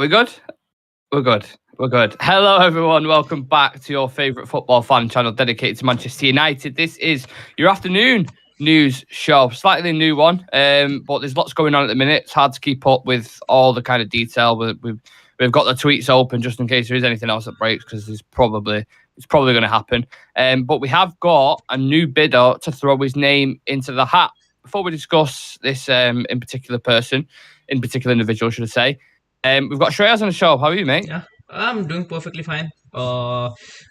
we good? We're good. We're good. Hello, everyone. Welcome back to your favourite football fan channel dedicated to Manchester United. This is your afternoon news show. Slightly new one, but there's lots going on at the minute. It's hard to keep up with all the kind of detail. We've got the tweets open just in case there is anything else that breaks, because it's probably going to happen. But we have got a new bidder to throw his name into the hat. Before we discuss this in particular individual, should I say, we've got Shreyas on the show. How are you, mate? Yeah, I'm doing perfectly fine.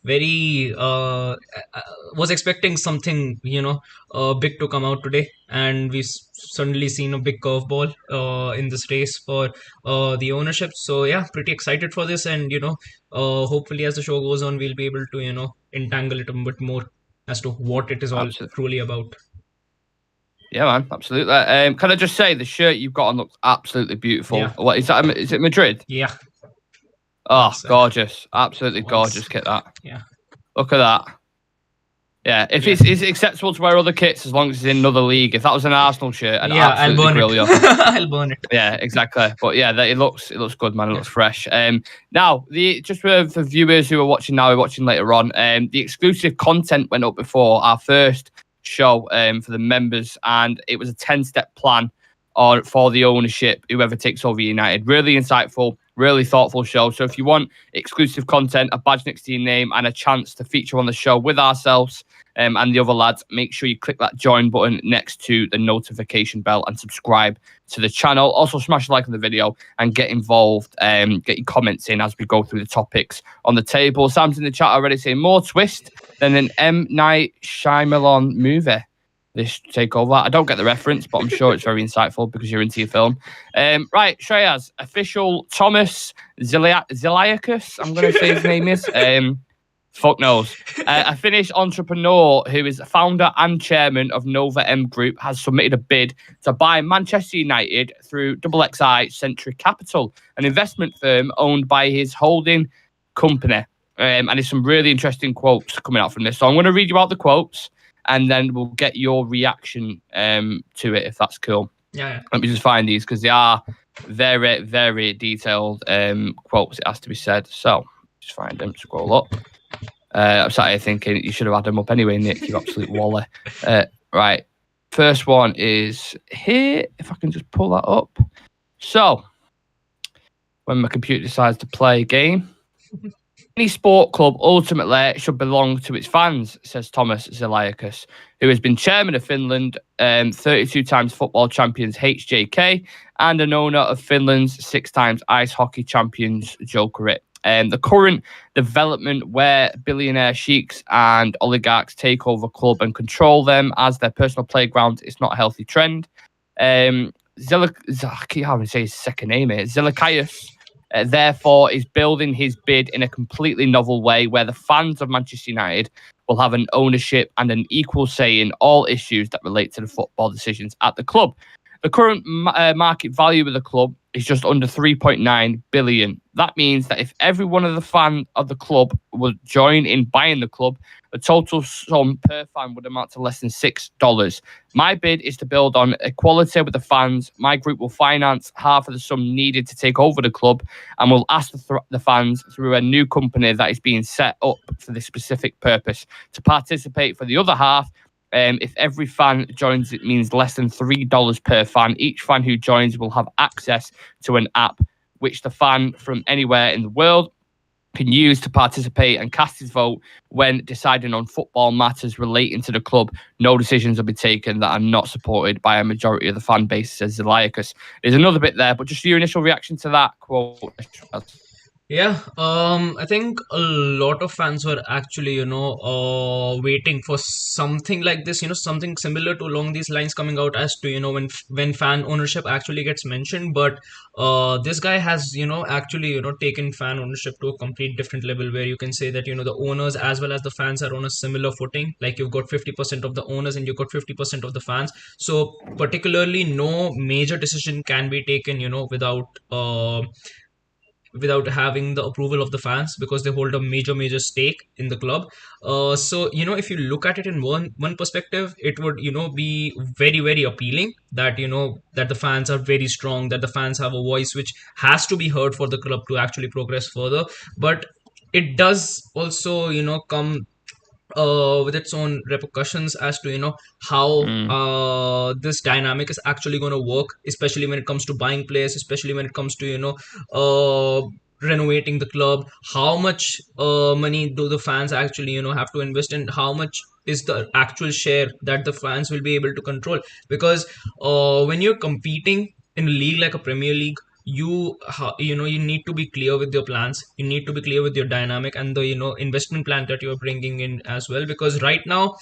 Very was expecting something, big to come out today, and we suddenly seen a big curveball in this race for the ownership. So yeah, pretty excited for this, and hopefully as the show goes on, we'll be able to entangle it a bit more as to what it is all truly about. Yeah, man, absolutely. Can I just say the shirt you've got on looks absolutely beautiful. Yeah. What is that? Is it Madrid? Yeah. Oh, gorgeous! Absolutely gorgeous kit that. Yeah. Look at that. Yeah, if it's acceptable to wear other kits as long as it's in another league. If that was an Arsenal shirt, I'll burn it. I'll burn it. Yeah, exactly. But yeah, it looks good, man. It looks fresh. Now, just for viewers who are watching now, or watching later on, the exclusive content went up before our first show for the members, and it was a 10-step plan for the ownership, whoever takes over United. Really insightful, really thoughtful show. So if you want exclusive content, a badge next to your name, and a chance to feature on the show with ourselves and the other lads, make sure you click that join button next to the notification bell and subscribe to the channel. Also, smash a like on the video and get involved. Get your comments in as we go through the topics on the table. Sam's in the chat already saying more twist than an M. Night Shyamalan movie. This takeover. I don't get the reference, but I'm sure it's very insightful because you're into your film. Right, Shreyas, official Thomas Ziliakis, I'm going to say his name is. Fuck knows. A Finnish entrepreneur who is founder and chairman of Nova M Group has submitted a bid to buy Manchester United through XXI Century Capital, an investment firm owned by his holding company. And there's some really interesting quotes coming out from this. So I'm going to read you out the quotes, and then we'll get your reaction to it, if that's cool. Yeah. Let me just find these, because they are very, very detailed quotes, it has to be said. So, just find them, scroll up. I'm sat here thinking you should have had them up anyway, Nick, you absolute wally. Right, first one is here, if I can just pull that up. So, when my computer decides to play a game, any sport club ultimately should belong to its fans, says Thomas Ziliakis, who has been chairman of Finland, 32 times football champions HJK, and an owner of Finland's 6 times ice hockey champions Jokerit. The current development where billionaire sheiks and oligarchs take over club and control them as their personal playground is not a healthy trend. I keep having to say his second name here. Ziliakis, therefore, is building his bid in a completely novel way where the fans of Manchester United will have an ownership and an equal say in all issues that relate to the football decisions at the club. The current market value of the club is just under 3.9 billion. That means that if every one of the fans of the club would join in buying the club, the total sum per fan would amount to less than $6. My bid is to build on equality with the fans. My group will finance half of the sum needed to take over the club, and will ask the fans through a new company that is being set up for this specific purpose to participate for the other half. If every fan joins, it means less than $3 per fan. Each fan who joins will have access to an app which the fan from anywhere in the world can use to participate and cast his vote when deciding on football matters relating to the club. No decisions will be taken that are not supported by a majority of the fan base, says Ziliakis. There's another bit there, but just your initial reaction to that quote. Yeah, I think a lot of fans were actually, waiting for something like this, something similar to along these lines coming out as to, when fan ownership actually gets mentioned. But this guy has, actually, taken fan ownership to a complete different level where you can say that, the owners as well as the fans are on a similar footing. Like you've got 50% of the owners and you've got 50% of the fans. So particularly no major decision can be taken, without without having the approval of the fans, because they hold a major stake in the club. So if you look at it in one perspective, it would be very appealing that that the fans are very strong, that the fans have a voice which has to be heard for the club to actually progress further. But it does also come with its own repercussions as to how Mm. this dynamic is actually going to work, especially when it comes to buying players, especially when it comes to uh, renovating the club. How much money do the fans actually have to invest, and how much is the actual share that the fans will be able to control? Because when you're competing in a league like a Premier League, you need to be clear with your plans, you need to be clear with your dynamic and the investment plan that you're bringing in as well. Because right now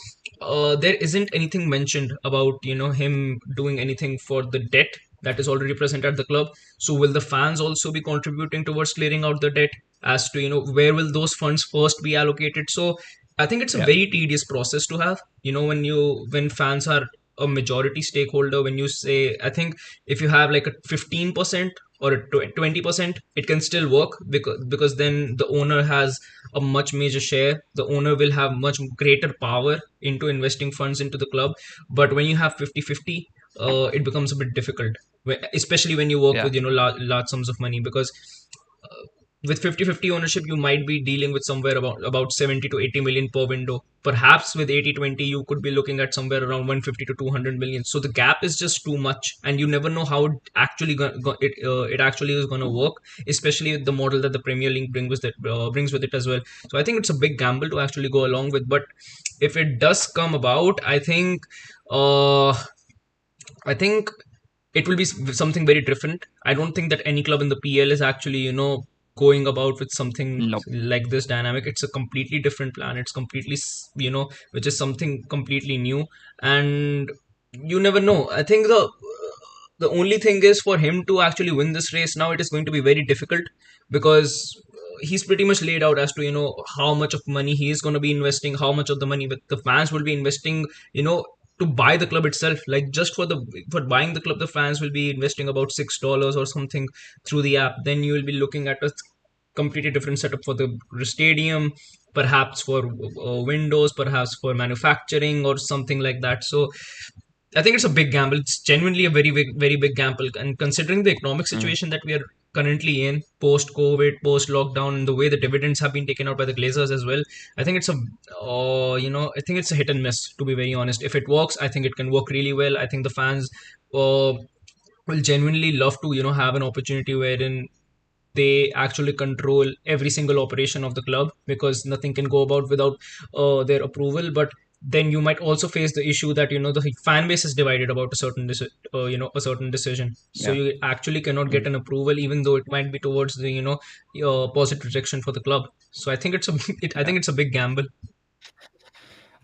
there isn't anything mentioned about him doing anything for the debt that is already present at the club. So will the fans also be contributing towards clearing out the debt? As to where will those funds first be allocated? So I think it's a Yeah. very tedious process to have, when fans are a majority stakeholder. When you say, I think if you have like a 15% or a 20%, it can still work, because then the owner has a much major share, the owner will have much greater power into investing funds into the club. But when you have 50-50, it becomes a bit difficult, especially when you work Yeah. with large sums of money. Because with 50-50 ownership, you might be dealing with somewhere about 70 to 80 million per window. Perhaps with 80-20, you could be looking at somewhere around 150 to 200 million. So the gap is just too much, and you never know how it actually it actually is going to work, especially with the model that the Premier League brings with it as well. So I think it's a big gamble to actually go along with. But if it does come about, uh, I think it will be something very different. I don't think that any club in the PL is actually, going about with something No. like this dynamic. It's a completely different plan. It's completely, which is something completely new. And you never know. I think the only thing is, for him to actually win this race now, it is going to be very difficult, because he's pretty much laid out as to how much of money he is going to be investing, how much of the money the fans will be investing, to buy the club itself. Like, just for buying the club, the fans will be investing about $6 or something through the app. Then you will be looking at a completely different setup for the stadium, perhaps for windows, perhaps for manufacturing or something like that. So I think it's a big gamble. It's genuinely a very big gamble. And considering the economic Mm. situation that we are currently in, post COVID, post lockdown, and the way the dividends have been taken out by the Glazers as well, I think I think it's a hit and miss, to be very honest. If it works, I think it can work really well. I think the fans uh, will genuinely love to, have an opportunity wherein they actually control every single operation of the club, because nothing can go about without their approval. But then you might also face the issue that the fan base is divided about a certain decision. So Yeah. you actually cannot Mm. get an approval, even though it might be towards the positive rejection for the club. So I think I Yeah. think it's a big gamble.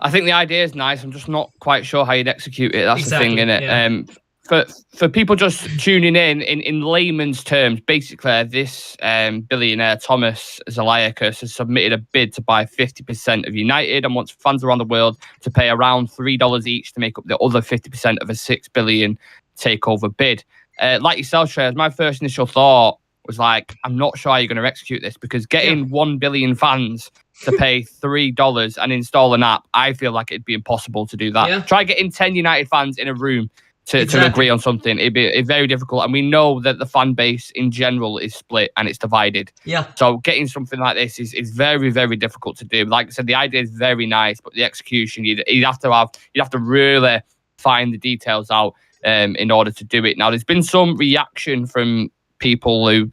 I think the idea is nice. I'm just not quite sure how you'd execute it. That's the thing, Exactly. innit? Yeah. For people just tuning in layman's terms, basically, this billionaire Thomas Zaliakis has submitted a bid to buy 50% of United and wants fans around the world to pay around $3 each to make up the other 50% of a $6 billion takeover bid. Like yourself, Shreyas, my first initial thought was like, I'm not sure how you're going to execute this, because Yeah. getting 1 billion fans to pay $3 and install an app, I feel like it'd be impossible to do that. Yeah. Try getting 10 United fans in a room to Exactly. agree on something. It'd be very difficult. And we know that the fan base in general is split and it's divided. Yeah. So getting something like this is very difficult to do. Like I said, the idea is very nice, but the execution, you'd have to really find the details out in order to do it. Now, there's been some reaction from people who,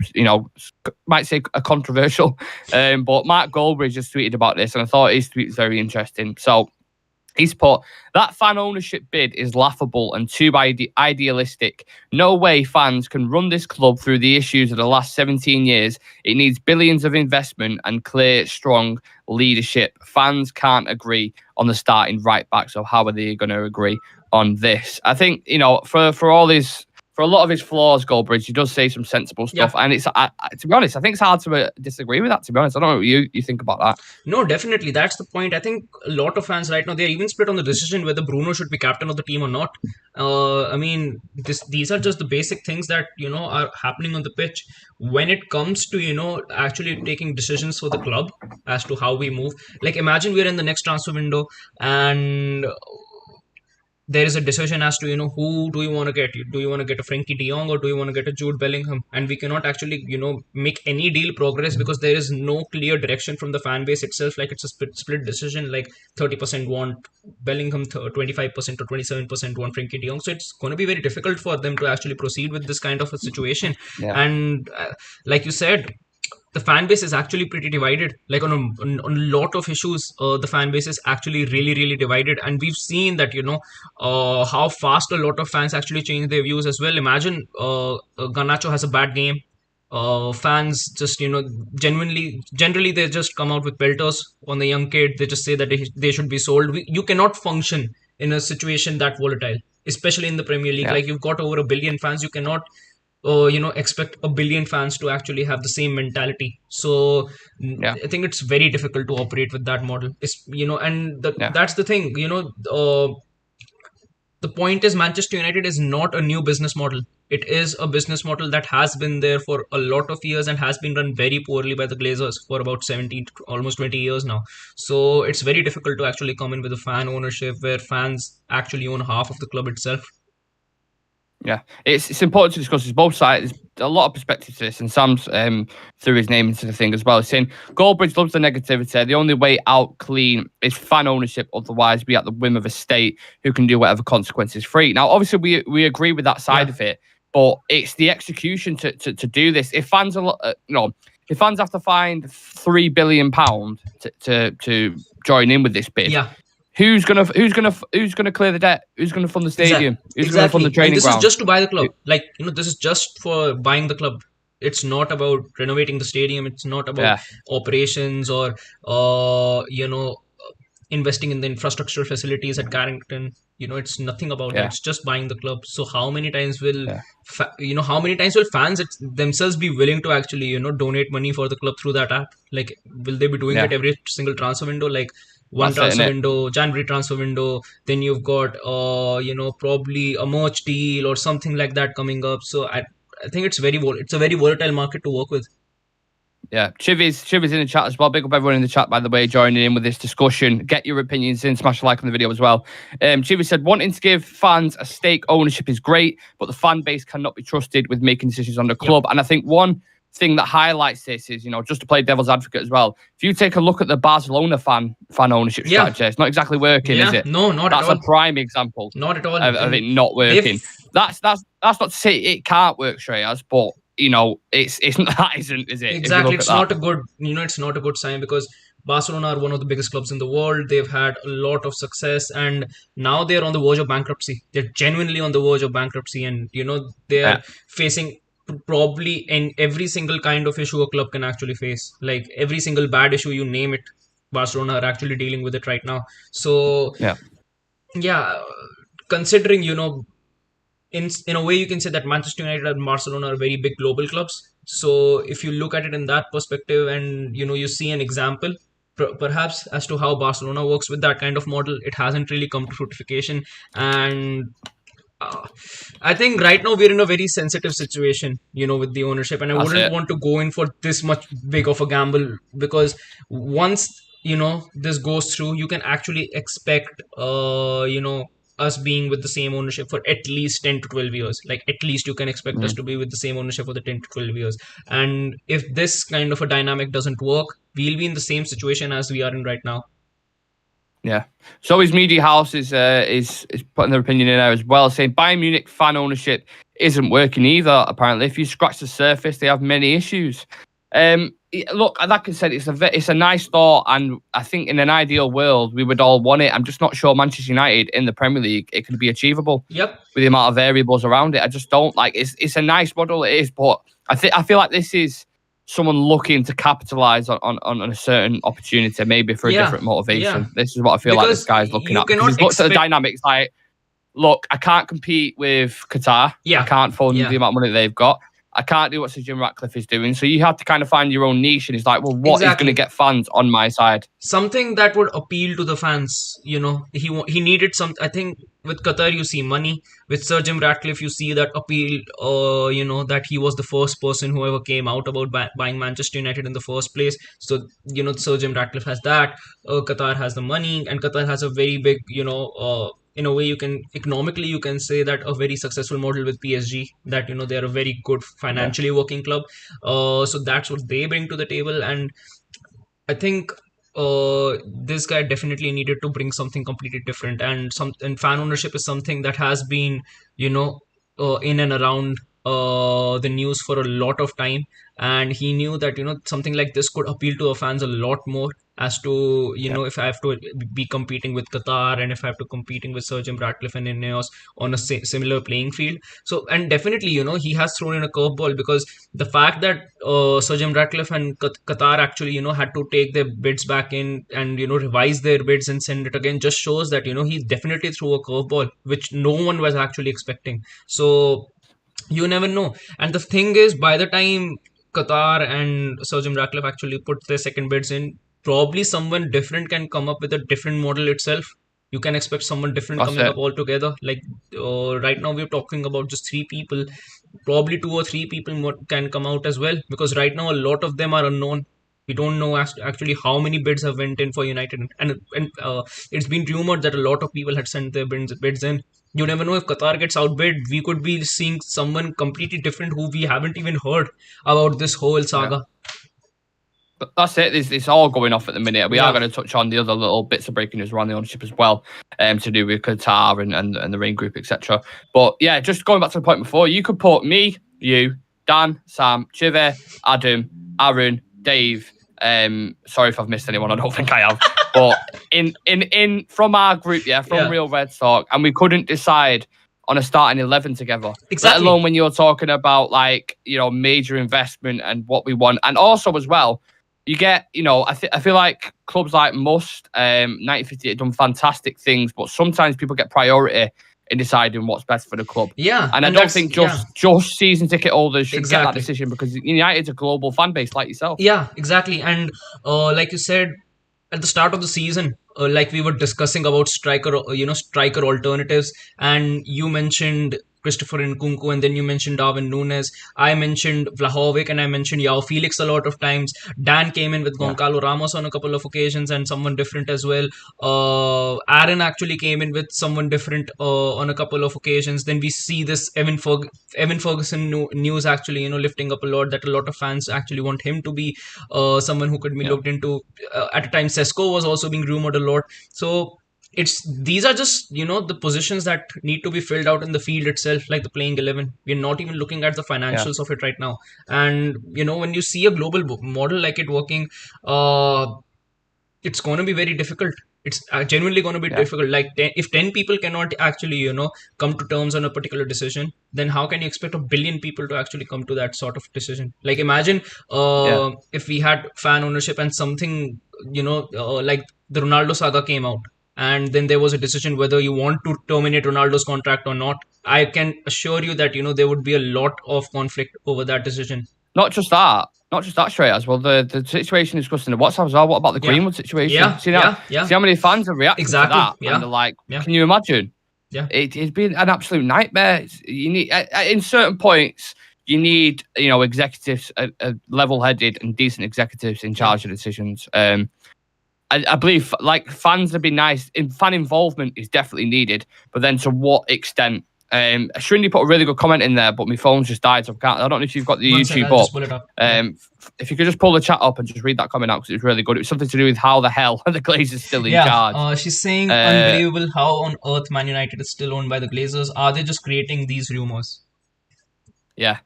might say a controversial, but Mark Goldbridge just tweeted about this, and I thought his tweet was very interesting. So he's put, that fan ownership bid is laughable and too idealistic. No way fans can run this club through the issues of the last 17 years. It needs billions of investment and clear, strong leadership. Fans can't agree on the starting right back, so how are they going to agree on this? I think, for all his for a lot of his flaws, Goldbridge, he does say some sensible stuff. And it's to be honest, I think it's hard to disagree with that, to be honest. I don't know what you think about that. No, definitely. That's the point. I think a lot of fans right now, they're even split on the decision whether Bruno should be captain of the team or not. I mean, these are just the basic things that, are happening on the pitch. When it comes to, actually taking decisions for the club as to how we move. Like, imagine we're in the next transfer window and there is a decision as to who do you want to get. Do you want to get a Frankie de Jong or do you want to get a Jude Bellingham? And we cannot actually make any deal progress because there is no clear direction from the fan base itself. Like, it's a split decision. Like 30% want Bellingham, 25% or 27% want Frankie de Jong. So it's going to be very difficult for them to actually proceed with this kind of a situation. And like you said, the fan base is actually pretty divided. Like on a lot of issues, the fan base is actually really, really divided. And we've seen that, how fast a lot of fans actually change their views as well. Imagine Garnacho has a bad game. Fans just, generally they just come out with pelters on the young kid. They just say that they should be sold. You cannot function in a situation that volatile, especially in the Premier League. Like, you've got over 1 billion fans. You cannot expect 1 billion fans to actually have the same mentality. So I think it's very difficult to operate with that model. That's the thing. The point is, Manchester United is not a new business model. It is a business model that has been there for a lot of years and has been run very poorly by the Glazers for about 17, almost 20 years now. So it's very difficult to actually come in with a fan ownership where fans actually own half of the club itself. Yeah, it's important to discuss. There's both sides. There's a lot of perspective to this, and Sam's threw his name into the thing as well, saying Goldbridge loves the negativity. The only way out clean is fan ownership. Otherwise, be at the whim of a state who can do whatever consequences free. Now, obviously, we agree with that side of it, but it's the execution to do this. If fans are, if fans have to find £3 billion to join in with this bid. Who's gonna clear the debt? Who's gonna fund the stadium? Who's gonna fund the training ground? This is just to buy the club. This is just for buying the club. It's not about renovating the stadium. It's not about operations or investing in the infrastructural facilities at Carrington. It's nothing about that. It's just buying the club. So how many times will fans themselves be willing to actually donate money for the club through that app? Like, will they be doing it every single transfer window? Like, one transfer window, January transfer window, then you've got probably a merch deal or something like that coming up. So I think it's a very volatile market to work with. Yeah, Chivy's in the chat as well. Big up everyone in the chat, by the way, joining in with this discussion. Get your opinions in, smash a like on the video as well. Chivy said, wanting to give fans a stake ownership is great, but the fan base cannot be trusted with making decisions on the club. And I think one thing that highlights this is, just to play devil's advocate as well. If you take a look at the Barcelona fan ownership strategy, it's not exactly working, is it? No, not at all. That's a prime example. Not at all. Of it not working. That's not to say it can't work, Shreyas, but it's that isn't, is it? Exactly. It's not a good, it's not a good sign because Barcelona are one of the biggest clubs in the world. They've had a lot of success and now they're on the verge of bankruptcy. They're genuinely on the verge of bankruptcy and, they're facing probably in every single kind of issue a club can actually face. Like every single bad issue, you name it, Barcelona are actually dealing with it right now. So, considering, in a way you can say that Manchester United and Barcelona are very big global clubs. So if you look at it in that perspective and, you see an example, perhaps as to how Barcelona works with that kind of model, it hasn't really come to fruition. And I think right now we're in a very sensitive situation, with the ownership, and I wouldn't want to go in for this much big of a gamble because once, this goes through, you can actually expect, us being with the same ownership for at least 10 to 12 years. Like at least you can expect us to be with the same ownership for the 10 to 12 years. And if this kind of a dynamic doesn't work, we'll be in the same situation as we are in right now. Yeah. So his media house is putting their opinion in there as well, saying Bayern Munich fan ownership isn't working either. Apparently, if you scratch the surface, they have many issues. Look, like I said, it's a nice thought, and I think in an ideal world we would all want it. I'm just not sure Manchester United in the Premier League it could be achievable. Yep. With the amount of variables around it, I just don't like. It's a nice model, it is, but I feel like this is someone looking to capitalize on a certain opportunity, maybe for a different motivation. This is what I feel like this guy's looking at. Because he's looked at the dynamics like, look, I can't compete with Qatar. Yeah. I can't fund Yeah. the amount of money they've got. I can't do what Sir Jim Ratcliffe is doing. So you have to kind of find your own niche. And it's like, well, what is going to Exactly. get fans on my side? Something that would appeal to the fans. He needed some. I think with Qatar you see money. With Sir Jim Ratcliffe you see that appeal. That he was the first person who ever came out about buying Manchester United in the first place. So Sir Jim Ratcliffe has that. Qatar has the money, and Qatar has a very big. In a way, you can economically you can say that a very successful model with PSG. That they are a very good Yeah. financially working club. So that's what they bring to the table, and I think this guy definitely needed to bring something completely different, and fan ownership is something that has been, you know, in and around the news for a lot of time, and he knew that something like this could appeal to our fans a lot more as to Yeah. if I have to be competing with Qatar and if I have to competing with Sir Jim Ratcliffe and Ineos on a similar playing field. So and definitely he has thrown in a curveball because the fact that Sir Jim Ratcliffe and Qatar actually had to take their bids back in and revise their bids and send it again just shows that he definitely threw a curveball which no one was actually expecting. So you never know. And the thing is, by the time Qatar and Sir Jim Ratcliffe actually put their second bids in, probably someone different can come up with a different model itself. You can expect someone different That's coming it. up altogether. Like right now, we're talking about just three people. Probably two or three people can come out as well because right now a lot of them are unknown. We don't know actually how many bids have went in for United, and it's been rumored that a lot of people had sent their bids in. You never know if Qatar gets outbid, we could be seeing someone completely different who we haven't even heard about this whole Yeah. saga. But that's it. It's all going off at the minute. We are Yeah. going to touch on the other little bits of breaking news around the ownership as well, to do with Qatar and the Rain Group, etc. But yeah, just going back to the point before, you could put me, you, Dan, Sam, Chive, Adam, Aaron, Dave. Sorry if I've missed anyone. I don't think I have. But in from our group, from Yeah. Real Red Talk, and we couldn't decide on a starting 11 together. Exactly. Let alone when you're talking about major investment and what we want, and also as well. You get, I feel like clubs like Must, 1958 have done fantastic things, but sometimes people get priority in deciding what's best for the club. Yeah. And I don't think just season ticket holders should get that decision because United's a global fan base like yourself. Yeah, exactly. And like you said at the start of the season, like we were discussing about striker alternatives, and you mentioned Christopher Nkunku, and then you mentioned Darwin Nunes. I mentioned Vlahovic, and I mentioned Yao Felix a lot of times. Dan came in with Goncalo Ramos on a couple of occasions, and someone different as well. Aaron actually came in with someone different on a couple of occasions. Then we see this Evan Ferguson news actually lifting up a lot, that a lot of fans actually want him to be someone who could be looked into. At a time, Sesko was also being rumored a lot. So these are just the positions that need to be filled out in the field itself, like the playing 11. We're not even looking at the financials of it right now. And when you see a global model like it working, it's going to be very difficult. It's genuinely going to be difficult. Like if 10 people cannot actually come to terms on a particular decision, then how can you expect a billion people to actually come to that sort of decision? Like imagine if we had fan ownership and something like the Ronaldo saga came out, and then there was a decision whether you want to terminate Ronaldo's contract or not. I can assure you that there would be a lot of conflict over that decision. Not just that, straight as well. The situation discussed in the WhatsApp as well. What about the Greenwood situation? See how many fans have reacted to that, and they're like, "Can you imagine?" Yeah, it's been an absolute nightmare. You need in certain points. You need executives, level-headed and decent executives in charge of decisions. I believe fans would be nice. Fan involvement is definitely needed, but then to what extent? Shrindi put a really good comment in there, but my phone's just died, so I don't know if you've got the YouTube up. Just pull it up. If you could just pull the chat up and just read that comment out because it's really good. It was something to do with how the hell the Glazers still in charge. She's saying unbelievable. How on earth Man United is still owned by the Glazers? Are they just creating these rumors? Yeah.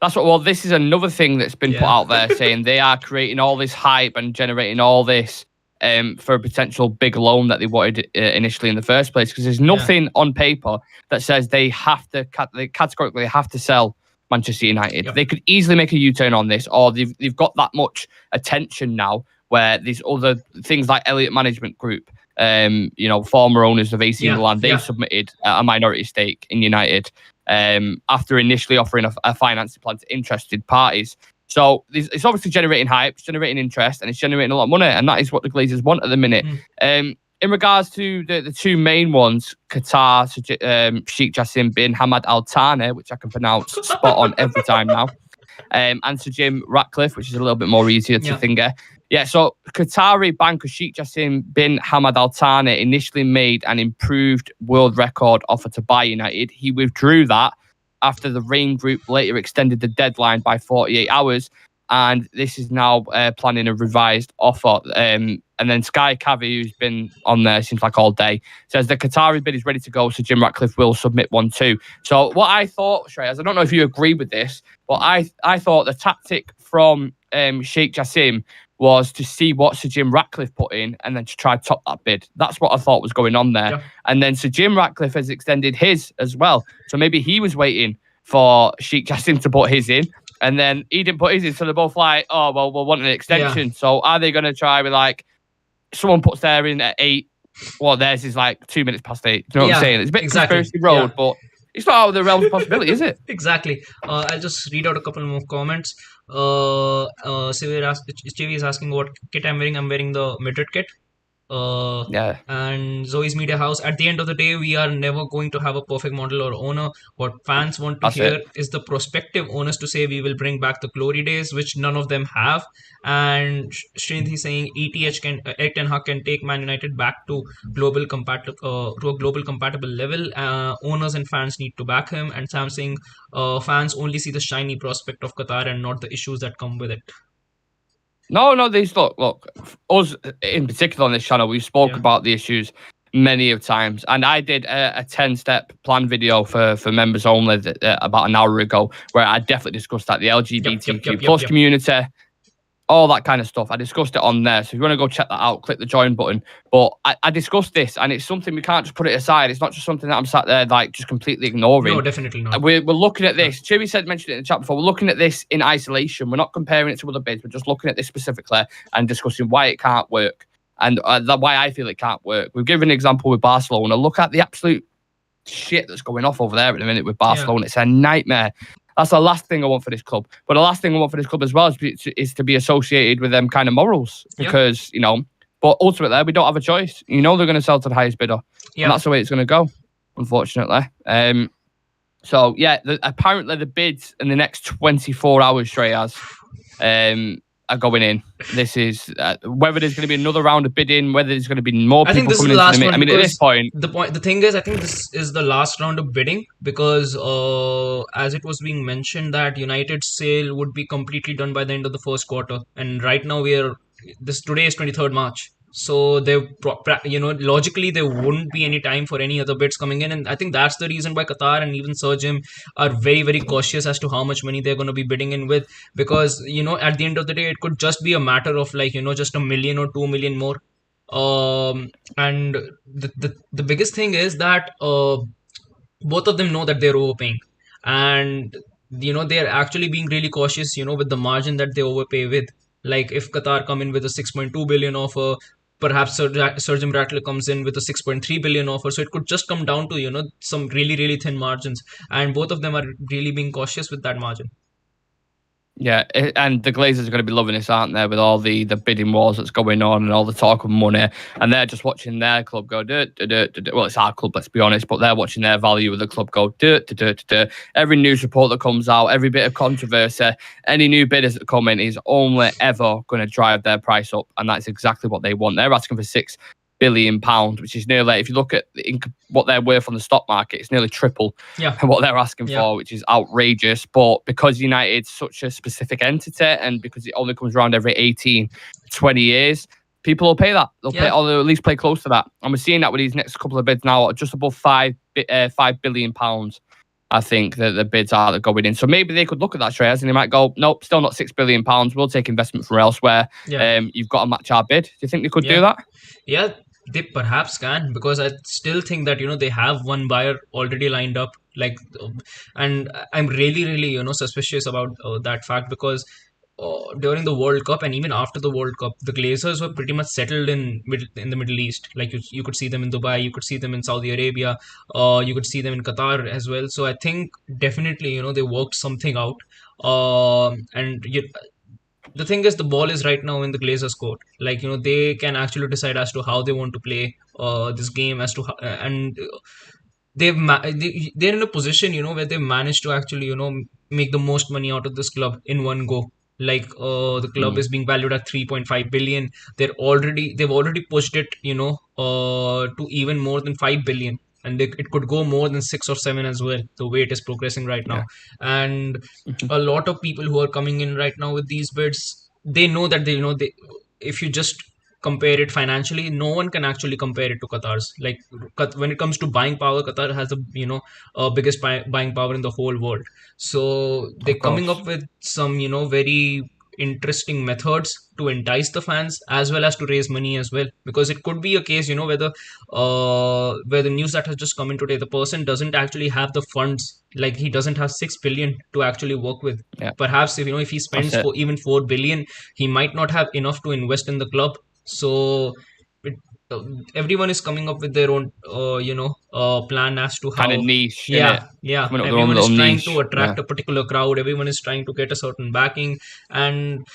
That's what. Well, this is another thing that's been put out there saying they are creating all this hype and generating all this for a potential big loan that they wanted initially in the first place, because there's nothing on paper that says they categorically have to sell Manchester United. They could easily make a U-turn on this, or they've got that much attention now where these other things like Elliott Management Group former owners of AC Yeah, Milan, they've yeah, submitted a minority stake in United after initially offering a financing plan to interested parties. So it's obviously generating hype, it's generating interest, and it's generating a lot of money, and that is what the Glazers want at the minute. In regards to the two main ones, Qatar, Sheikh Jassim bin Hamad Al Thani, which I can pronounce spot on every time now, and Sir Jim Ratcliffe, which is a little bit more easier to yeah, finger. Yeah, so Qatari banker Sheikh Jassim bin Hamad Al Thani initially made an improved world record offer to buy United. He withdrew that after the Rain Group later extended the deadline by 48 hours. And this is now planning a revised offer. And then Sky Cavi, who's been on there seems like all day, says the Qatari bid is ready to go, so Jim Ratcliffe will submit one too. So what I thought, Shreyas, I don't know if you agree with this, but I thought the tactic from Sheikh Jassim was to see what Sir Jim Ratcliffe put in and then to try to top that bid. That's what I thought was going on there. yeah, And then Sir Jim Ratcliffe has extended his as well. So maybe he was waiting for Sheikh Jassim to put his in. And then he didn't put his in, so they're both like, oh, well, we'll want an extension. yeah, So are they going to try with like, someone puts their in at 8, well, theirs is like 2 minutes past 8. You know what I'm yeah, saying? It's a bit exactly. conspiracy road, Yeah, but it's not out of the realm of possibility, is it? exactly. I'll just read out a couple more comments. Stevie is asking what kit I'm wearing. I'm wearing the Madrid kit. Uh, Yeah, and Zoe's Media House. At the end of the day, we are never going to have a perfect model or owner. What fans want to that's it. hear is the prospective owners to say we will bring back the glory days, which none of them have. And Srinidhi saying Eric Ten Hag can take Man United back to to a global compatible level. Owners and fans need to back him. And Sam saying fans only see the shiny prospect of Qatar and not the issues that come with it. No, these look, us in particular on this channel, we've spoke Yeah. about the issues many of times, and I did a 10-step plan video for members only about an hour ago, where I definitely discussed that the LGBTQ plus Yep. community, all that kind of stuff. I discussed it on there. So if you want to go check that out, click the join button. But I discussed this, and it's something we can't just put it aside. It's not just something that I'm sat there like just completely ignoring. No, definitely not. We're looking at this. Chewy mentioned it in the chat before. We're looking at this in isolation. We're not comparing it to other bids. We're just looking at this specifically and discussing why it can't work and why I feel it can't work. We've given an example with Barcelona. Look at the absolute shit that's going off over there at the minute with Barcelona. It's a nightmare. That's the last thing I want for this club. But the last thing I want for this club as well is to be associated with them kind of morals because, but ultimately we don't have a choice. They're going to sell to the highest bidder. Yeah. And that's the way it's going to go, unfortunately. So, yeah, apparently the bids in the next 24 hours, Shreyas, are going in. This is whether there's going to be another round of bidding, whether there's going to be more people coming into the mix. I mean, at this point, the thing is, I think this is the last round of bidding because, as it was being mentioned, that United's sale would be completely done by the end of the first quarter, and right now today is 23rd March. So logically there wouldn't be any time for any other bids coming in, and I think that's the reason why Qatar and even Sir Jim are very, very cautious as to how much money they're going to be bidding in with, because at the end of the day it could just be a matter of just $1 million or 2 million more. And the biggest thing is that both of them know that they're overpaying, and they're actually being really cautious with the margin that they overpay with. Like if Qatar come in with a 6.2 billion offer, perhaps Sir Jim Ratcliffe comes in with a 6.3 billion offer. So it could just come down to some really, really thin margins, and both of them are really being cautious with that margin. Yeah, and the Glazers are going to be loving this, aren't they, with all the bidding wars that's going on and all the talk of money, and they're just watching their club go, well, it's our club, let's be honest, but they're watching their value of the club go, every news report that comes out, every bit of controversy, any new bidders that come in is only ever going to drive their price up, and that's exactly what they want. They're asking for £6 billion, which is nearly, if you look at what they're worth on the stock market, it's nearly triple what they're asking for, which is outrageous. But because United's such a specific entity and because it only comes around every 18, 20 years, people will pay that. They'll pay, or they'll at least play close to that. And we're seeing that with these next couple of bids now, just above £5 billion. I think that the bids are going in. So maybe they could look at that, Shreyas, and they might go, nope, still not £6 billion. We'll take investment from elsewhere. You've got to match our bid. Do you think they could do that? Yeah, they perhaps can, because I still think that they have one buyer already lined up. And I'm really, really suspicious about that fact, because during the World Cup and even after the World Cup, the Glazers were pretty much settled in the Middle East. Like you could see them in Dubai, you could see them in Saudi Arabia, you could see them in Qatar as well. So I think definitely, they worked something out. And the thing is, the ball is right now in the Glazers' court. Like, they can actually decide as to how they want to play this game, as to how, and they're in a position, where they managed to actually, make the most money out of this club in one go. Like, the club is being valued at 3.5 billion. They've already pushed it, to even more than 5 billion. And it could go more than 6 or 7 as well, the way it is progressing right now. Yeah. And Mhm. a lot of people who are coming in right now with these bids, they know that if you just compare it financially, no one can actually compare it to Qatar's. Like, when it comes to buying power, Qatar has the biggest buying power in the whole world. So Of they're coming course. up with some very interesting methods to entice the fans as well as to raise money as well, because it could be a case, where the news that has just come in today, the person doesn't actually have the funds. Like, he doesn't have 6 billion to actually work with. Yeah. Perhaps if he That's spends it. for even 4 billion, he might not have enough to invest in the club. So it, uh, everyone is coming up with their own plan as to Kind of how. niche, isn't Yeah, it? yeah, Coming up with their own everyone is little trying to niche. attract Yeah. a particular crowd, everyone is trying to get a certain backing. And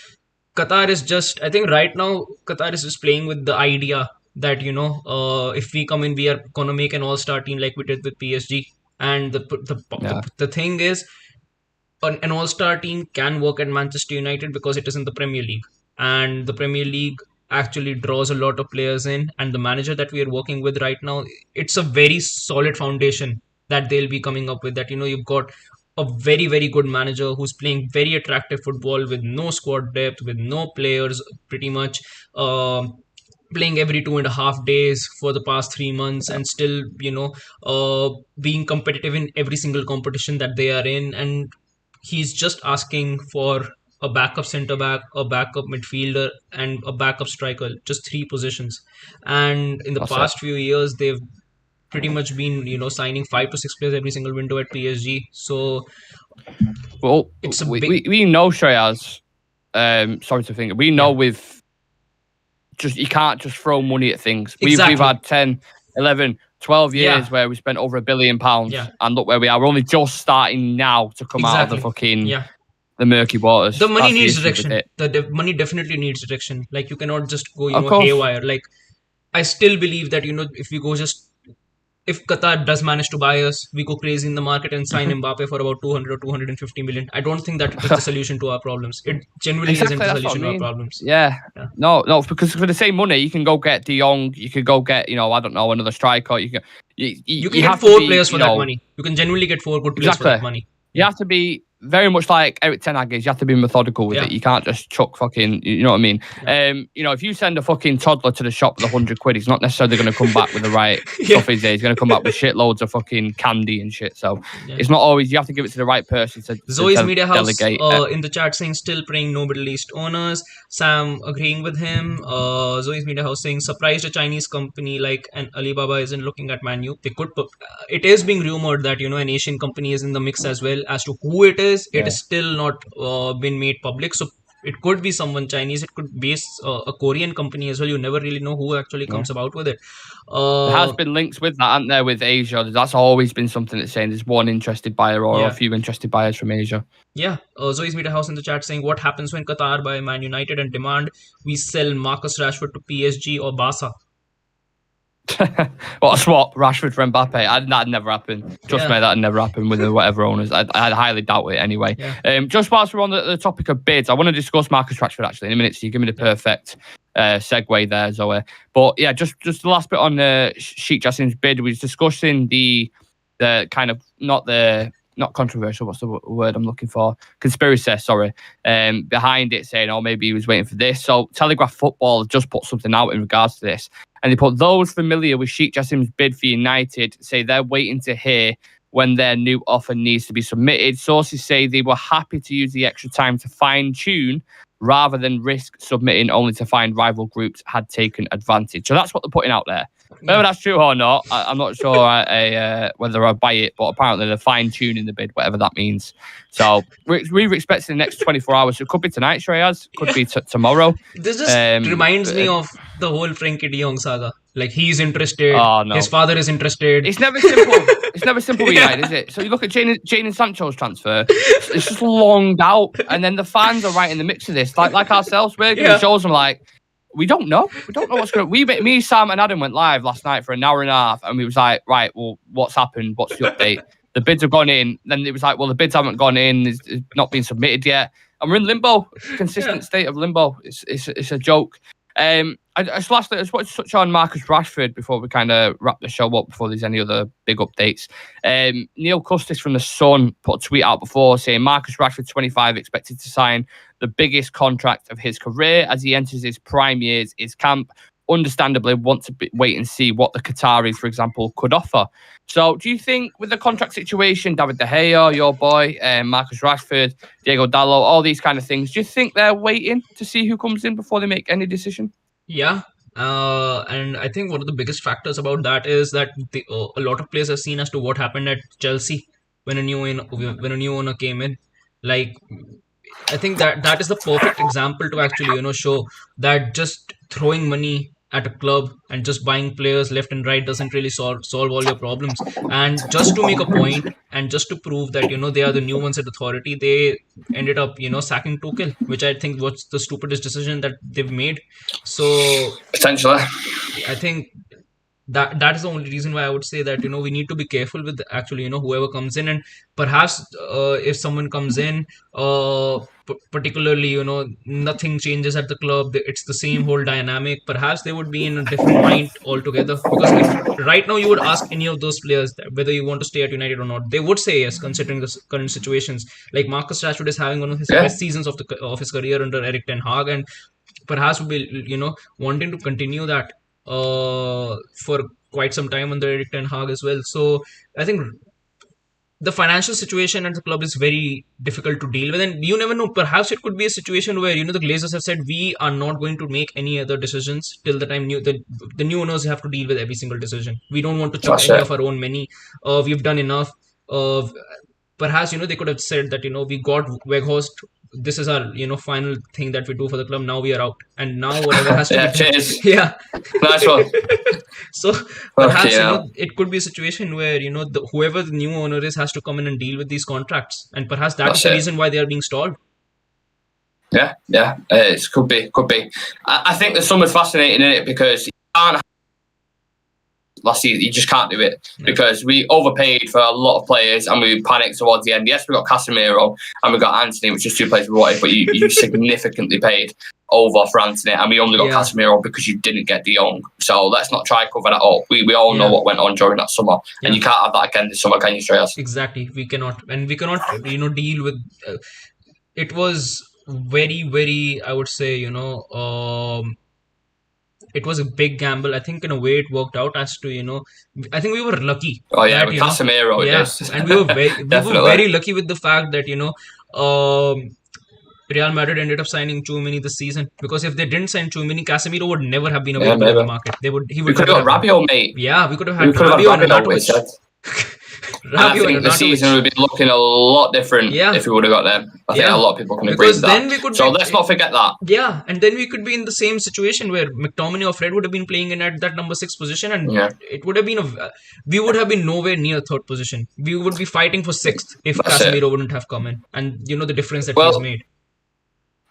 Qatar is just, I think right now, Qatar is just playing with the idea that, if we come in, we are gonna make an all-star team like we did with PSG. And Yeah. the thing is, an all-star team can work at Manchester United because it is in the Premier League, and the Premier League actually draws a lot of players in. And the manager that we are working with right now, it's a very solid foundation that they'll be coming up with. That, you've got a very very good manager who's playing very attractive football with no squad depth, with no players, pretty much. Playing every 2.5 days for the past 3 months, Yeah. and still, being competitive in every single competition that they are in. And he's just asking for a backup center back, a backup midfielder, and a backup striker, just 3 positions. And in the That's it. past few years, they've pretty much been, signing 5 to 6 players every single window at PSG. So Well, it's a we, big, we, we know Shreyas. Sorry to think. We know yeah, with just you can't just throw money at things. We've exactly, had 10, 11, 12 yeah, years where we spent over £1 billion, yeah, and look where we are. We're only just starting now to come out of the exactly, fucking yeah. the murky The waters. money That's the needs issue with direction. it. The money definitely needs direction. Like, you cannot just go, Of course. haywire. Like, I still believe that, if we go just if Qatar does manage to buy us, we go crazy in the market and sign Mhm. Mbappe for about 200 or 250 million. I don't think that is the solution to our problems. It genuinely isn't Exactly, the that's what I solution to our mean. problems. Yeah. Yeah. No, because for the same money, you can go get De Jong, you could go get, I don't know, another striker. You can You get have to four be, players for that money. You can genuinely get 4 good players for exactly. that money. You have to be very much like Eric Ten Hag is. You have to be methodical with Yeah. it. You can't just chuck fucking, you know what I mean? If you send a fucking toddler to the shop with £100, he's not necessarily going to come back with the right Yeah. stuff, is he? He's going to come back with shitloads of fucking candy and shit. So Yeah. it's not always, you have to give it to the right person to Zoe's Media House delegate. in the chat saying still praying no Middle East owners. Sam agreeing with him. Zoe's Media House saying surprised a Chinese company like an Alibaba isn't looking at Manu. They could. It is being rumored that an Asian company is in the mix as well. As to who it is, it Yeah. is still not been made public. So it could be someone Chinese. It could be a Korean company as well. You never really know who actually comes about with it. There has been links with that, hasn't there, with Asia? That's always been something that's saying there's one interested buyer or a Yeah. few interested buyers from Asia. Yeah, Zoe's Media House in the chat saying, what happens when Qatar buy Man United and demand we sell Marcus Rashford to PSG or Barca? What a swap, Rashford for Mbappe. That'd never happen. Trust me, that'd never happen with whatever owners. I highly doubt it anyway. Yeah. Just whilst we're on the topic of bids, I want to discuss Marcus Rashford actually in a minute, so you give me the perfect segue there, Zoe. But yeah, just the last bit on Sheikh Jassim's bid. We was discussing the kind of not controversial, what's the word I'm looking for? Conspiracy, sorry. Behind it saying, maybe he was waiting for this. So Telegraph Football just put something out in regards to this. And they put those familiar with Sheikh Jassim's bid for United say they're waiting to hear when their new offer needs to be submitted. Sources say they were happy to use the extra time to fine-tune rather than risk submitting only to find rival groups had taken advantage. So that's what they're putting out there. Whether that's true or not, I'm not sure whether I buy it, but apparently they're fine-tuning the bid, whatever that means. So we're expecting the next 24 hours. It could be tonight, Shreyas. Could be tomorrow. This just reminds me of the whole Frankie de Jong saga. Like, he's interested. Oh, no. His father is interested. It's never simple. It's never simple with United, is it? So you look at Jane and Sancho's transfer. It's just longed out, and then the fans are right in the mix of this. Like ourselves, we're going to show them like, we don't know. We don't know what's going on. Me, Sam, and Adam went live last night for an hour and a half, and we was like, right, well, what's happened? What's the update? The bids have gone in. Then it was like, well, the bids haven't gone in. It's not been submitted yet. And we're in limbo. Consistent state of limbo. It's a joke. I just want to touch on Marcus Rashford before we kind of wrap the show up, before there's any other big updates. Neil Custis from The Sun put a tweet out before saying Marcus Rashford, 25, expected to sign the biggest contract of his career as he enters his prime years. His camp understandably want to wait and see what the Qataris, for example, could offer. So do you think with the contract situation, David De Gea, your boy, Marcus Rashford, Diego Dallo, all these kind of things, do you think they're waiting to see who comes in before they make any decision? Yeah. And I think one of the biggest factors about that is that a lot of players have seen as to what happened at Chelsea when a new owner came in. Like, I think that is the perfect example to actually show that just throwing money at a club and just buying players left and right doesn't really solve all your problems. And just to make a point and just to prove that they are the new ones at authority, they ended up sacking Tuchel, which I think was the stupidest decision that they've made. So potentially, I think that is the only reason why I would say that we need to be careful with actually whoever comes in. And perhaps if someone comes in, particularly nothing changes at the club, it's the same whole dynamic, perhaps they would be in a different mind altogether. Because if right now you would ask any of those players whether you want to stay at United or not, they would say yes, considering the current situations. Like Marcus Rashford is having one of his best seasons of his career under Erik ten Hag, and perhaps would be wanting to continue that for quite some time under Erik ten Hag as well. So I think the financial situation at the club is very difficult to deal with, and you never know. Perhaps it could be a situation where the Glazers have said we are not going to make any other decisions till the time the new owners have to deal with every single decision. We don't want to chuck any of our own money. We've done enough. Perhaps they could have said that we got Weghorst. This is our final thing that we do for the club. Now we are out, and now whatever has to be cheers. Yeah, nice one. So perhaps it could be a situation where whoever the new owner is has to come in and deal with these contracts, and perhaps that's the reason why they are being stalled. Yeah, it could be. I think the summer's fascinating in it because you can't. Last season, you just can't do it because we overpaid for a lot of players and we panicked towards the end. Yes, we got Casemiro and we got Anthony, which is two players we wanted, but you significantly paid over for Anthony, and we only got Casemiro because you didn't get De Jong. So let's not try cover that up. We all know what went on during that summer, and you can't have that again this summer, can you, Shreyas? Exactly, we cannot deal with. It was very, very, I would say, it was a big gamble. I think in a way it worked out as to, I think we were lucky. Oh yeah, with Casemiro, yes. And we were very lucky with the fact that, Real Madrid ended up signing Tchouaméni this season, because if they didn't sign Tchouaméni, Casemiro would never have been available in the market. We could have got Rabiot, mate. Yeah, we could have had Rabiot and Arnautovic. I think the season would be looking a lot different if we would have got them. I think a lot of people can agree with that. So let's not forget that. Yeah, and then we could be in the same situation where McTominay or Fred would have been playing in at that number 6 position, and it would have been we would have been nowhere near 3rd position. We would be fighting for 6th if Casemiro wouldn't have come in, and the difference that he's made.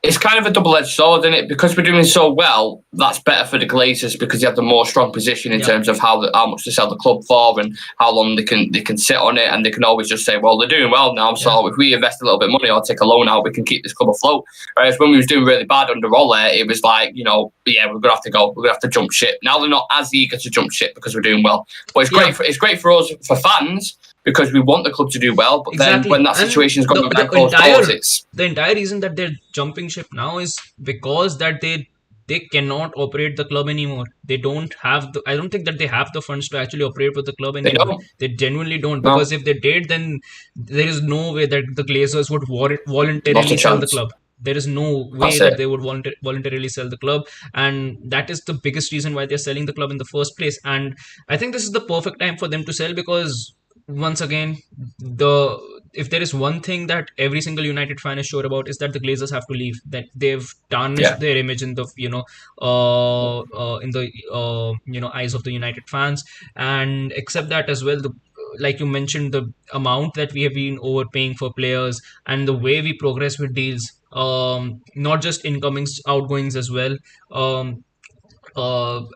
It's kind of a double-edged sword, isn't it? Because we're doing so well, that's better for the Glazers because they have the more strong position in terms of how much to sell the club for and how long they can sit on it, and they can always just say, well, they're doing well now, so if we invest a little bit of money or take a loan out, we can keep this club afloat. Whereas when we was doing really bad under Ole, it was like, we're going to have to go. We're going to have to jump ship. Now they're not as eager to jump ship because we're doing well. But it's great for us, for fans, because we want the club to do well, but then when that situation's got behind closed doors, the entire reason that they're jumping ship now is because that they cannot operate the club anymore. They don't have I don't think that they have the funds to actually operate with the club anymore. They genuinely don't, because if they did, then there is no way that the Glazers would voluntarily sell the club. There is no way That's that it. they would voluntarily sell the club, and that is the biggest reason why they're selling the club in the first place. And I think this is the perfect time for them to sell, because once again, the if there is one thing that every single United fan is sure about, is that the Glazers have to leave. That they've tarnished Yeah. their image in the eyes of the United fans. And except that as well, the like you mentioned, the amount that we have been overpaying for players, and the way we progress with deals, not just incomings, outgoings as well.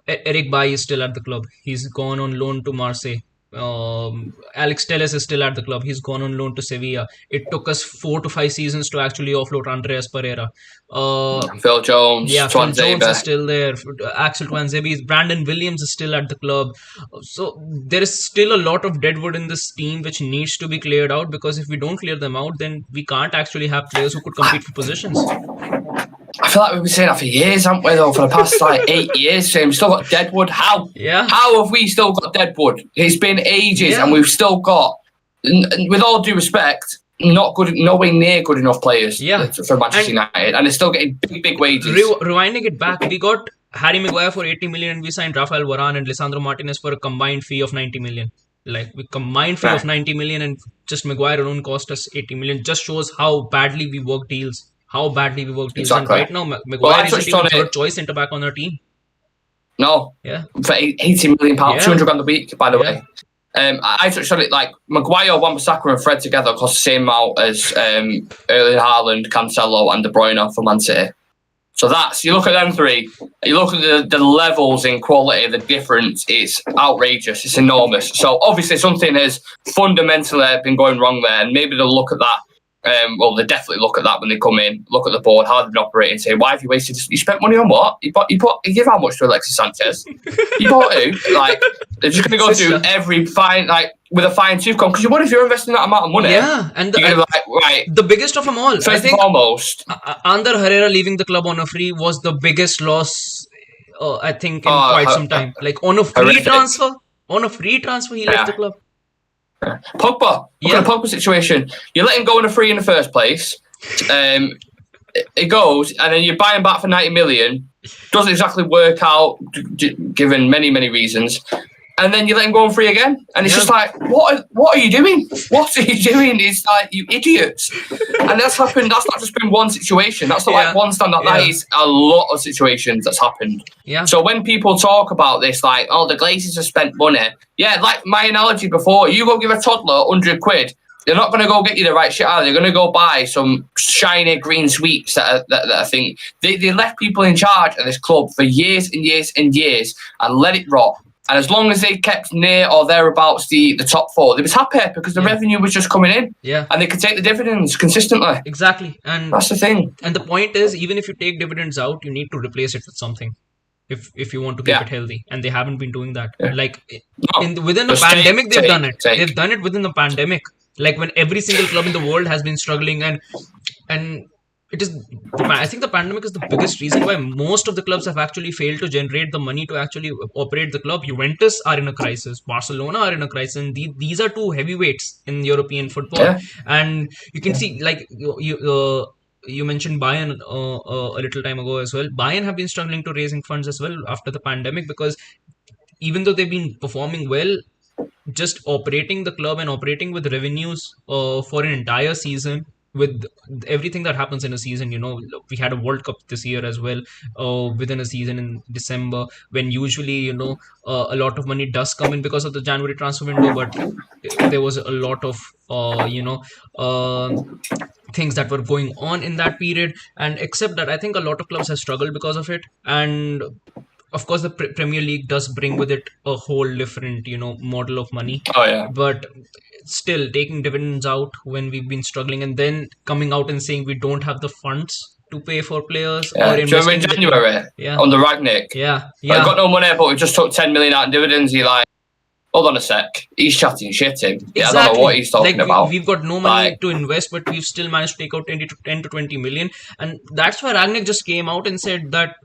Eric Bailly is still at the club. He's gone on loan to Marseille. Alex Telles is still at the club. He's gone on loan to Sevilla. It took us 4 to 5 seasons to actually offload Andreas Pereira. Uh, Phil Jones, yeah, Phil Jones is Twanzebe. still there. Axel Twanzebe, Brandon Williams is still at the club. So there is still a lot of deadwood in this team which needs to be cleared out, because if we don't clear them out, then we can't actually have players who could compete for positions. I feel like we've been saying that for years, haven't we, though? For the past, 8 years. Saying we've still got Deadwood. How? Yeah. How have we still got Deadwood? It's been ages, Yeah. and we've still got, with all due respect, nowhere near good enough players for Manchester United, and they're still getting big wages. Rewinding it back, we got Harry Maguire for 80 million, and we signed Rafael Varane and Lisandro Martinez for a combined fee of 90 million. Like, we combined fee of 90 million, and just Maguire alone cost us 80 million. Just shows how badly we work deals. Exactly. And right now, Maguire isn't even third choice centre back on our team. No. Yeah. For £80 million, Yeah. 200 grand a week, by the way. I touched on it, like Maguire, Wan-Bissaka and Fred together cost the same amount as Erling Haaland, Cancelo and De Bruyne for Man City. So you look at them three, you look at the levels in quality, the difference, it's outrageous, it's enormous. So obviously something has fundamentally been going wrong there, and maybe they'll look at that. They definitely look at that when they come in, look at the board, how they've been operating, and say, why have you wasted? You spent money on what? You give how much to Alexis Sanchez? You bought who? Like, they're just going to go through every fine, like, with a fine tooth comb. Because what if you're investing that amount of money? Yeah, and you're going to be like, right. The biggest of them all. First and foremost, Ander Herrera leaving the club on a free was the biggest loss, I think, in quite some time. Like, on a free transfer, he left the club. Pogba, look at the Pogba situation. You let him go on a free in the first place. It goes, and then you buy him back for 90 million. Doesn't exactly work out, given many reasons. And then you let him go on free again, and it's just like, what are you doing? What are you doing? It's like, you idiots. And that's happened. That's not just been one situation. That's not like one stand-up. That is a lot of situations that's happened. Yeah. So when people talk about this, like, oh, the Glazers have spent money. Yeah, like my analogy before, you go give a toddler 100 quid. They're not going to go get you the right shit, are they? They're going to go buy some shiny green sweets that I think they left people in charge of this club for years and years and years and let it rot. And as long as they kept near or thereabouts the top four, they was happy because the revenue was just coming in. Yeah. And they could take the dividends consistently. Exactly. And that's the thing. And the point is, even if you take dividends out, you need to replace it with something. If you want to keep it healthy. And they haven't been doing that. Yeah. Like, within the pandemic, they've done it. They've done it within the pandemic. Like, when every single club in the world has been struggling, and it is, I think the pandemic is the biggest reason why most of the clubs have actually failed to generate the money to actually operate the club. Juventus are in a crisis. Barcelona are in a crisis. And these are two heavyweights in European football. Yeah. And you can see, like, you mentioned Bayern a little time ago as well. Bayern have been struggling to raising funds as well after the pandemic, because even though they've been performing well, just operating the club and operating with revenues for an entire season, with everything that happens in a season, we had a World Cup this year as well, within a season in December, when usually, a lot of money does come in because of the January transfer window, but there was a lot of, things that were going on in that period. And except that, I think a lot of clubs have struggled because of it. And of course, the Premier League does bring with it a whole different, model of money. Oh, yeah. But still, taking dividends out when we've been struggling, and then coming out and saying we don't have the funds to pay for players. Yeah. Or invest in January on the Ragnick. Yeah. I've got no money, but we just took 10 million out in dividends. You're like, hold on a sec. He's chatting shit, him. Exactly. I don't know what he's talking about. We've got no money to invest, but we've still managed to take out 10 to 20 million. And that's why Ragnick just came out and said that,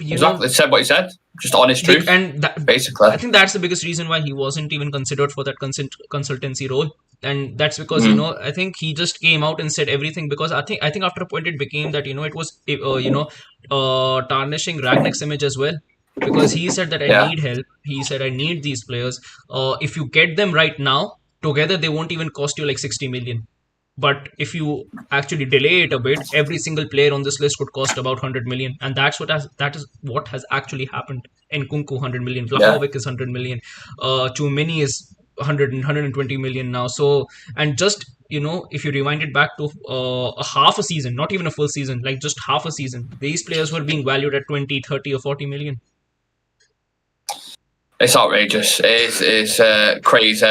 exactly. Said what he said. Just honest truth. And basically, I think that's the biggest reason why he wasn't even considered for that consultancy role. And that's because I think he just came out and said everything, because I think after a point it became that it was tarnishing Ragnick's image as well, because he said that I Yeah. need help. He said I need these players. If you get them right now together, they won't even cost you like 60 million. But if you actually delay it a bit, every single player on this list could cost about 100 million, and that is what has actually happened. Nkunku 100 million, Yeah. Vlahovic is 100 million, Chumini is 120 million now. So, and just if you rewind it back to a half a season, not even a full season, like just half a season, these players were being valued at 20, 30, or 40 million. It's outrageous. It's crazy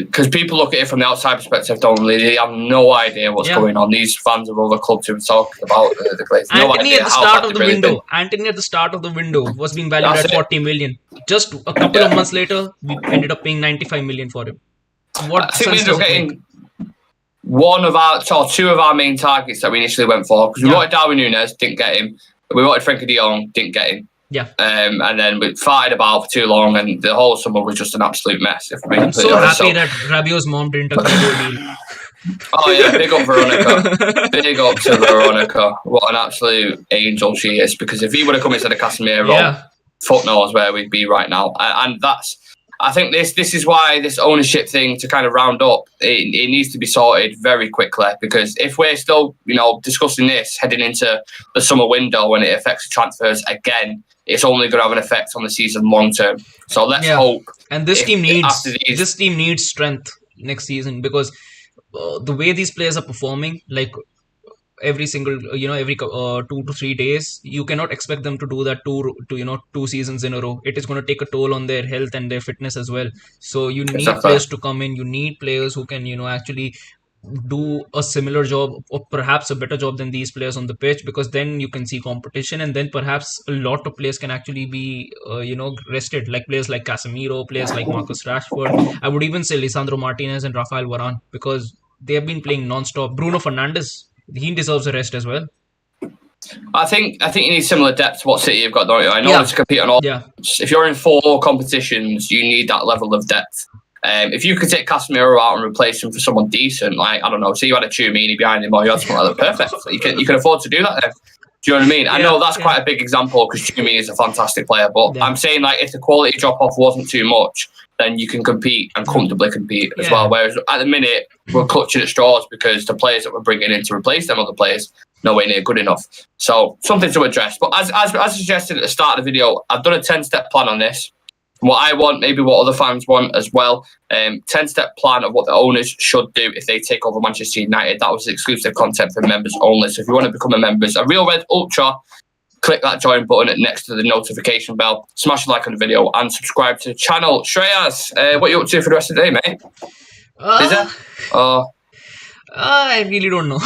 because people look at it from the outside perspective. They have no idea what's going on. These fans of other clubs who are talking about the Glazers. Anthony at the start of the window. Anthony at the start of the window was being valued at 40 million. Just a couple of months later, we ended up paying 95 million for him. What I think we ended up getting two of our main targets that we initially went for, because we wanted Darwin Núñez, didn't get him. We wanted Frenkie de Jong, didn't get him. Yeah. And then we fighted about for too long, and the whole summer was just an absolute mess. I'm so happy that Rabiot's mom didn't agree to a deal. Oh yeah, big up Veronica. Big up to Veronica. What an absolute angel she is. Because if he would have come instead of Casemiro, fuck knows where we'd be right now. And that's, I think this is why this ownership thing, to kind of round up, it needs to be sorted very quickly. Because if we're still, discussing this heading into the summer window and it affects the transfers again, it's only going to have an effect on the season long term. So let's hope. And this team needs strength next season, because the way these players are performing, like every single every 2 to 3 days, you cannot expect them to do that two seasons in a row. It is going to take a toll on their health and their fitness as well. So you need players to come in. You need players who can actually do a similar job, or perhaps a better job than these players on the pitch, because then you can see competition, and then perhaps a lot of players can actually be rested, like players like Casemiro, players like Marcus Rashford. I would even say Lisandro Martinez and Rafael Varane, because they have been playing non-stop. Bruno Fernandes, he deserves a rest as well. I think you need similar depth to what City have got, don't you? In order to compete on all, if you're in 4 competitions, you need that level of depth. If you could take Casemiro out and replace him for someone decent, like, I don't know, say you had a Chumini behind him or you had someone like that, perfect. You can afford to do that then. Do you know what I mean? I know that's quite a big example, because Chumini is a fantastic player, but I'm saying, like, if the quality drop-off wasn't too much, then you can compete and comfortably compete as well. Whereas at the minute, we're clutching at straws because the players that we're bringing in to replace them other players, nowhere near good enough. So something to address. But as suggested at the start of the video, I've done a 10-step plan on this. What I want, maybe what other fans want as well. 10-step plan of what the owners should do if they take over Manchester United. That was exclusive content for members only. So if you want to become a member, a Real Red Ultra, click that join button next to the notification bell. Smash a like on the video and subscribe to the channel. Shreyas, what are you up to for the rest of the day, mate? I really don't know.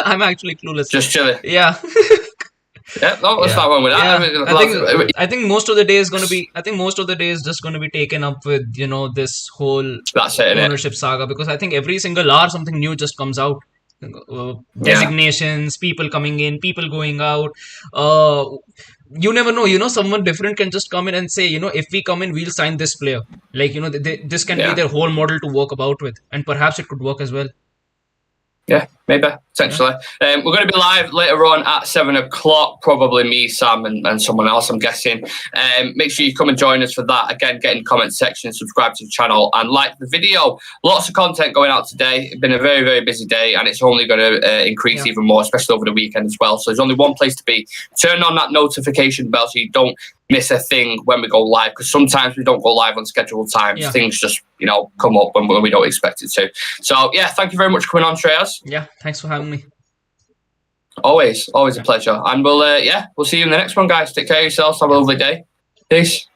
I'm actually clueless. Just chilling. Yeah. Let's start one with that. I think most of the day is going to be. I think most of the day is just going to be taken up with this whole ownership saga, because I think every single hour something new just comes out. Designations, people coming in, people going out. You never know. Someone different can just come in and say, if we come in, we'll sign this player. Like this can be their whole model to work about with, and perhaps it could work as well. Yeah, maybe, potentially. We're going to be live later on at 7 o'clock, probably me, Sam, and someone else, I'm guessing. Make sure you come and join us for that. Again, get in the comment section, subscribe to the channel, and like the video. Lots of content going out today. It's been a very, very busy day, and it's only going to increase even more, especially over the weekend as well. So there's only one place to be. Turn on that notification bell so you don't miss a thing when we go live, because sometimes we don't go live on scheduled times. Things just come up when we don't expect it to. So thank you very much for coming on, Shreyas. Thanks for having me. Always a pleasure. And we'll see you in the next one, guys. Take care of yourselves. Have a lovely day. Peace.